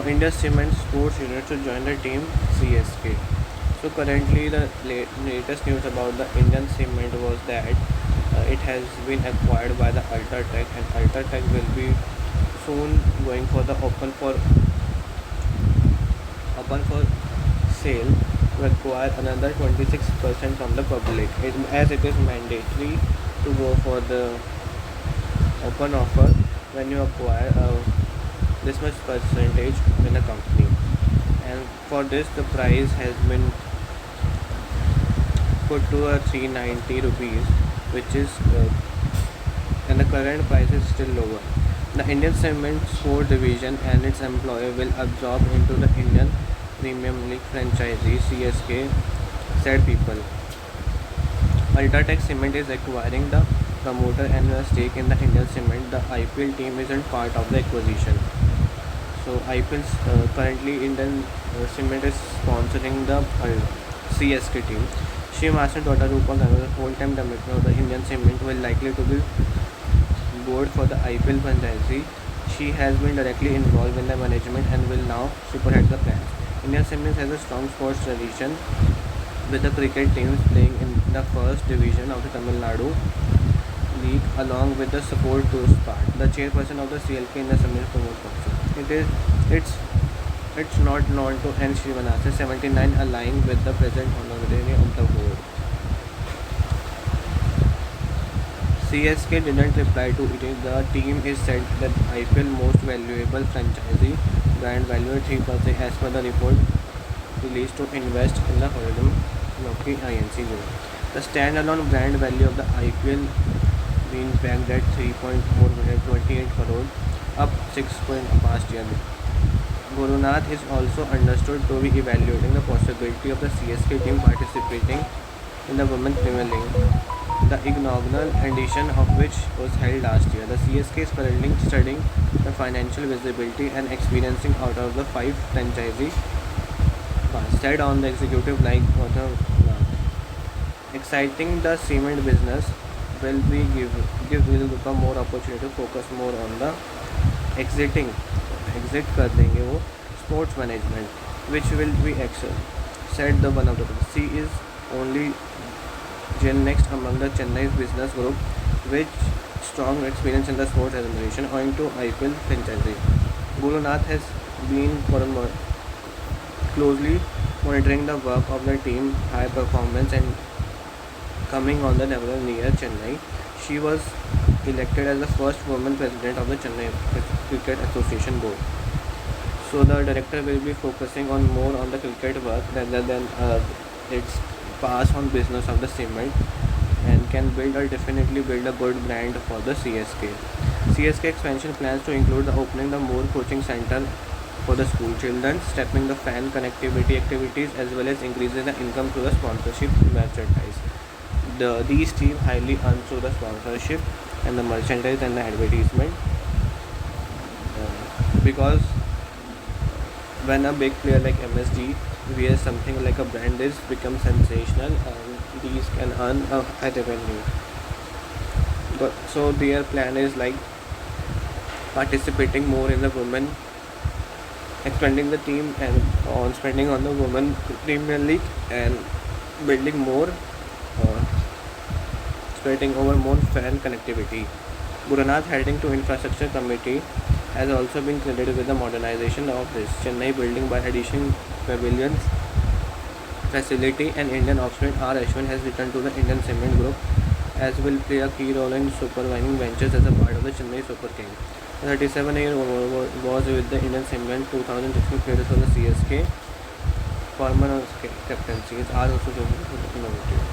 for India Cement sports unit to join the team CSK. So currently the latest news about the Indian Cement was that it has been acquired by the Ultratech, and Ultratech will be soon going for the open for sale to acquire another 26% from the public, as it is mandatory to go for the open offer when you acquire this much percentage in a company. And for this the price has been put to a 390 rupees, which is and the current price is still lower. The Indian Cement Sport Division and its employer will absorb into the Indian Premium League franchisee CSK, said people. Ultratech Cement is acquiring the promoter and a stake in the Indian Cement. The IPL team isn't part of the acquisition. So IPL currently Indian Cement is sponsoring the CSK team. Shiv Master daughter Rupa Ganguly, full-time director of the Indian Cement, will likely to be board for the IPL franchisee. She has been directly involved in the management and will now superhead the plans. Indian Cement has a strong sports tradition, with the cricket teams playing in the first division of the Tamil Nadu League, along with the support to SPART. The chairperson of the CLK in the Cement Promote Council. It's not known to N. Srinivasan, 79, aligned with the present honorary of the board. CSK didn't reply to it. The team is said that IPL most valuable franchisee brand value at 3% as per the report released to invest in the holding of the INC group. The standalone brand value of the IPL being pegged at 3.428 crore, up 6 past year. Gurunath is also understood to be evaluating the possibility of the CSK team participating in the Women's Premier League, the inaugural edition of which was held last year. The CSK is currently studying the financial visibility and experiencing out of the 5 franchisee said on the executive like for the exciting the cement business will become more opportunity to focus more on the exit कर देंगे वो sports management, which will be excel, said the one of the C is only Gen next among the Chennai's business group, which strong experience in the sports administration owing to IPL franchisee. Gurunath has been closely monitoring the work of the team high performance and coming on the level near Chennai. She was elected as the first woman president of the Chennai Cricket Association board. So the director will be focusing on more on the cricket work rather than its pass on business of the cement, and can definitely build a good brand for the CSK. CSK expansion plans to include the opening the more coaching center for the school children, stepping the fan connectivity activities, as well as increasing the income through the sponsorship merchandise. These teams highly earn through the sponsorship and the merchandise and the advertisement, because when a big player like MSG wears something like a brand, this becomes sensational and these can earn a high revenue. So their plan is like participating more in the women, expanding the team and on spending on the women Premier League, and building more spreading over more fan connectivity. Gurunath, heading to Infrastructure Committee, has also been credited with the modernization of this Chennai building by addition pavilions facility, and Indian offspring R. Ashwin has returned to the Indian Cement Group, as will play a key role in supervising ventures as a part of the Chennai Super King. The 37-year-old was with the Indian Cement 2016 players for the CSK. Former captaincy is also innovative.